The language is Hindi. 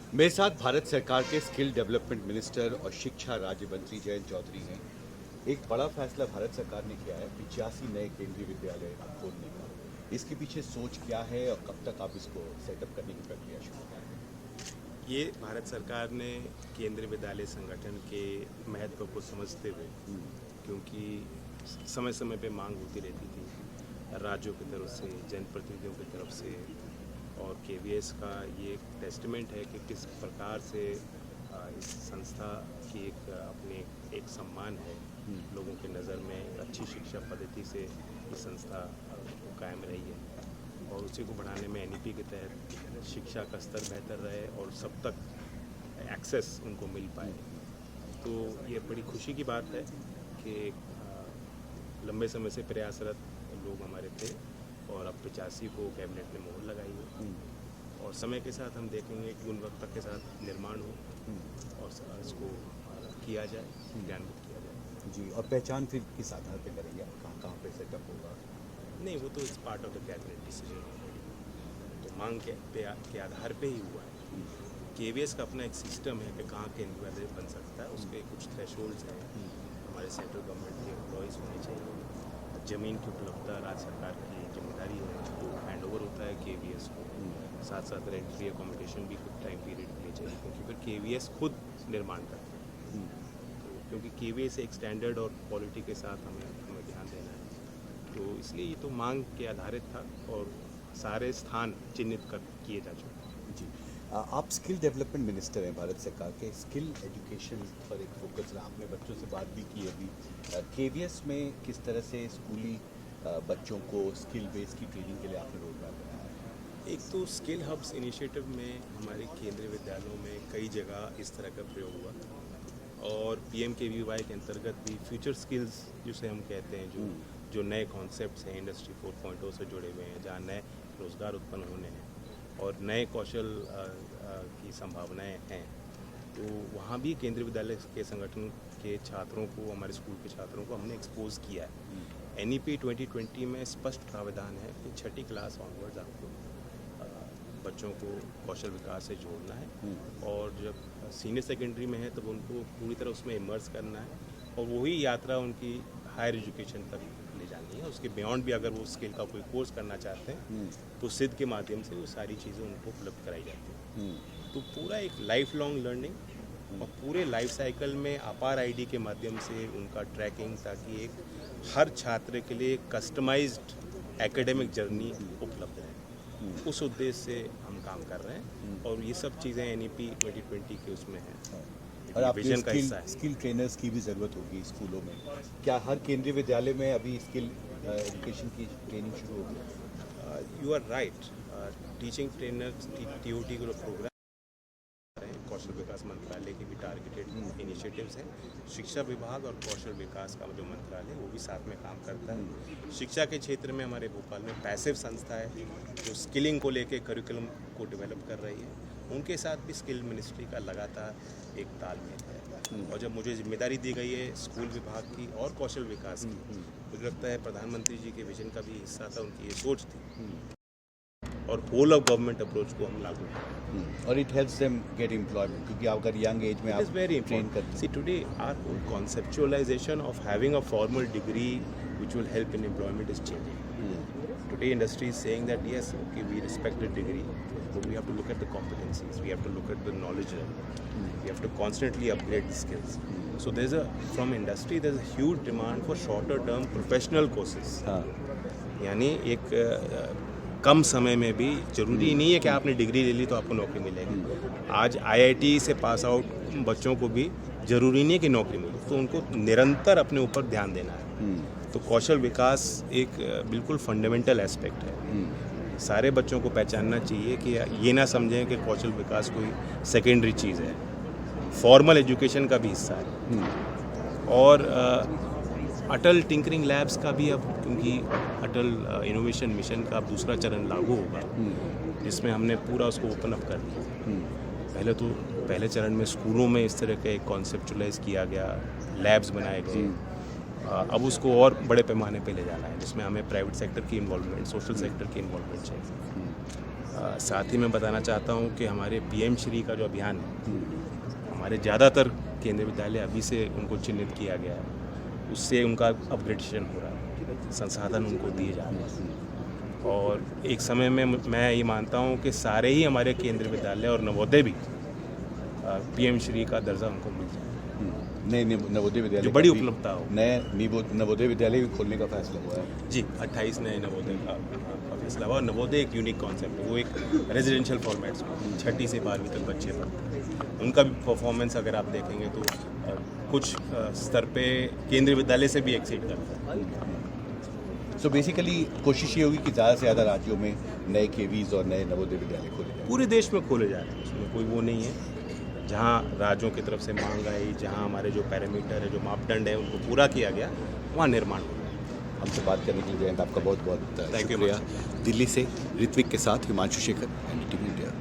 मेरे साथ भारत सरकार के स्किल डेवलपमेंट मिनिस्टर और शिक्षा राज्य मंत्री जयंत चौधरी हैं। एक बड़ा फैसला भारत सरकार ने किया है 85 नए केंद्रीय विद्यालय खोलने का। इसके पीछे सोच क्या है और कब तक आप इसको सेटअप करने की प्रक्रिया शुरू करेंगे? ये भारत सरकार ने केंद्रीय विद्यालय संगठन के महत्व को समझते हुए, क्योंकि समय समय पे मांग होती रहती थी राज्यों की तरफ से, जनप्रतिनिधियों की तरफ से, और केवीएस का ये एक टेस्टमेंट है कि किस प्रकार से इस संस्था की अपने एक सम्मान है लोगों की नज़र में। अच्छी शिक्षा पद्धति से इस संस्था कायम रही है और उसी को बढ़ाने में एनईपी के तहत शिक्षा का स्तर बेहतर रहे और सब तक एक्सेस उनको मिल पाए। तो ये बड़ी खुशी की बात है कि लंबे समय से प्रयासरत लोग हमारे थे और अब 85 को कैबिनेट ने मोहर लगाई है और समय के साथ हम देखेंगे कि गुणवत्ता के साथ निर्माण हो और इसको किया जाए, क्रियान्वित किया जाए। जी, और पहचान फिर किस आधार पे करेंगे आप? कहाँ कहाँ पे सेटअप होगा? नहीं, वो तो इस part of the cabinet decision, तो मांग के आधार पे ही हुआ है। केवीएस का अपना एक सिस्टम है कि कहाँ केंद्रीय विद्यालय बन सकता है, उसके कुछ थ्रेशोल्ड्स हैं। हमारे सेंट्रल गवर्नमेंट के एम्प्लॉयज़ होने चाहिए, ज़मीन की उपलब्धता राज्य सरकार की जिम्मेदारी है, तो हैंड ओवर होता है केवीएस को। साथ साथ रेंटरी अकोमोडेशन भी कुछ टाइम पीरियड के लिए चाहिए, क्योंकि फिर केवीएस खुद निर्माण करते हैं। तो क्योंकि केवीएस एक स्टैंडर्ड और क्वालिटी के साथ हमें ध्यान देना है, तो इसलिए ये तो मांग के आधारित था और सारे स्थान चिन्हित किए जा चुके हैं। जी, आप स्किल डेवलपमेंट मिनिस्टर हैं भारत सरकार के। स्किल एजुकेशन पर एक फोकस रहा, आपने बच्चों से बात भी की अभी। केवीएस में किस तरह से स्कूली बच्चों को स्किल बेस्ड की ट्रेनिंग के लिए आपने रोडमैप बनाया है? एक तो स्किल हब्स इनिशिएटिव में हमारे केंद्रीय विद्यालयों में कई जगह इस तरह का प्रयोग हुआ और पीएमकेवीवाई के अंतर्गत भी फ्यूचर स्किल्स जिसे हम कहते हैं, जो नए कॉन्सेप्ट्स हैं इंडस्ट्री 4.0 से जुड़े हुए हैं, जहाँ नए रोज़गार उत्पन्न होने हैं और नए कौशल की संभावनाएं हैं, तो वहाँ भी केंद्रीय विद्यालय के संगठन के छात्रों को, हमारे स्कूल के छात्रों को हमने एक्सपोज किया है। एनईपी 2020 में स्पष्ट प्रावधान है कि 6ठी क्लास ऑनवर्ड्स आपको बच्चों को कौशल विकास से जोड़ना है और जब सीनियर सेकेंडरी में है तब उनको पूरी तरह उसमें इमर्स करना है और वही यात्रा उनकी हायर एजुकेशन तक ले जानी है। उसके बियॉन्ड भी अगर वो स्किल का कोई कोर्स करना चाहते हैं तो सिद्ध के माध्यम से वो सारी चीज़ें उनको उपलब्ध कराई जाती हैं। तो पूरा एक लाइफ लॉन्ग लर्निंग और पूरे लाइफ साइकिल में अपार आईडी के माध्यम से उनका ट्रैकिंग, ताकि एक हर छात्र के लिए कस्टमाइज्ड एकेडमिक जर्नी उपलब्ध है। उस उद्देश्य से हम काम कर रहे हैं और ये सब चीज़ें एनईपी 2020 के उसमें हैं और आप विजन का हिस्सा है। स्किल ट्रेनर्स की भी ज़रूरत होगी स्कूलों में। क्या हर केंद्रीय विद्यालय में अभी स्किल एजुकेशन की ट्रेनिंग शुरू होगी? You are right. Teaching trainers TOT का प्रोग्राम कौशल विकास मंत्रालय के भी टारगेटेड इनिशिएटिव्स हैं। शिक्षा विभाग और कौशल विकास का जो मंत्रालय वो भी साथ में काम करता है। शिक्षा के क्षेत्र में हमारे भोपाल में पैसिव संस्था है जो स्किलिंग को लेके करिकुलम को डेवलप कर रही है, उनके साथ भी स्किल मिनिस्ट्री का लगातार एक तालमेल है। और जब मुझे जिम्मेदारी दी गई है स्कूल विभाग की और कौशल विकास की, मुझे लगता है प्रधानमंत्री जी के विजन का भी हिस्सा था, उनकी ये सोच थी और होल ऑफ गवर्नमेंट अप्रोच को हम लागू करें। और it helps them get employment, क्योंकि अगर यंग एज में आप ट्रेन करते हैं। See, today our whole conceptualization of having a formal degree which will help in employment is changing. Today industry is saying that yes, okay, we respect the degree, but we have to look at the competencies, we have to look at the knowledge level, we have to constantly upgrade the skills. So from industry there's a huge demand for shorter term professional courses. यानी एक कम समय में भी, जरूरी नहीं है कि आपने डिग्री ले ली तो आपको नौकरी मिलेगी। आज आईआईटी से पास आउट बच्चों को भी जरूरी नहीं है कि नौकरी मिले, तो उनको निरंतर अपने ऊपर ध्यान देना है। तो कौशल विकास एक बिल्कुल फंडामेंटल एस्पेक्ट है। सारे बच्चों को पहचानना चाहिए कि ये ना समझें कि कौशल विकास कोई सेकेंडरी चीज़ है, फॉर्मल एजुकेशन का भी हिस्सा है। और अटल टिंकरिंग लैब्स का भी अब, क्योंकि अटल इनोवेशन मिशन का अब दूसरा चरण लागू होगा, जिसमें हमने पूरा उसको ओपन अप कर दिया। पहले चरण में स्कूलों में इस तरह का एक कॉन्सेप्चुलाइज किया गया, लैब्स बनाए गए। अब उसको और बड़े पैमाने पे ले जाना है, जिसमें हमें प्राइवेट सेक्टर की इन्वॉल्वमेंट, सोशल सेक्टर की इन्वॉल्वमेंट चाहिए। साथ ही मैं बताना चाहता हूँ कि हमारे पीएम श्री का जो अभियान है, हमारे ज़्यादातर केंद्रीय विद्यालय अभी से उनको चिन्हित किया गया है, उससे उनका अपग्रेडेशन हो रहा है, संसाधन उनको दिए जा रहे हैं। और एक समय में मैं ये मानता हूँ कि सारे ही हमारे केंद्रीय विद्यालय और नवोदय भी पीएम श्री का दर्जा उनको मिल जाए, नए नवोदय विद्यालय जो बड़ी का भी उपलब्धता हो। नए नवोदय विद्यालय भी खोलने का फैसला हुआ है। जी, 28 नए नवोदय का फैसला हुआ। और नवोदय एक यूनिक कॉन्सेप्ट है, वो एक रेजिडेंशियल फॉर्मेट्स में 6ठी से 12वीं तक बच्चे पढ़ते हैं। उनका भी परफॉर्मेंस अगर आप देखेंगे तो कुछ स्तर पे केंद्रीय विद्यालय से भी एक्सीड करता है। सो बेसिकली कोशिश ये होगी कि ज़्यादा से ज़्यादा राज्यों में नए केवीज और नए नवोदय विद्यालय खोले जाए। पूरे देश में खोले जा रहे हैं, उसमें कोई वो नहीं है। जहाँ राज्यों की तरफ से मांग आई, जहाँ हमारे जो पैरामीटर है, जो मापदंड है, उनको पूरा किया गया, वहाँ निर्माण हो। हमसे बात करने के लिए जयंत आपका बहुत बहुत Thank you शुक्रिया। दिल्ली से ऋत्विक के साथ हिमांशु शेखर, NDTV इंडिया।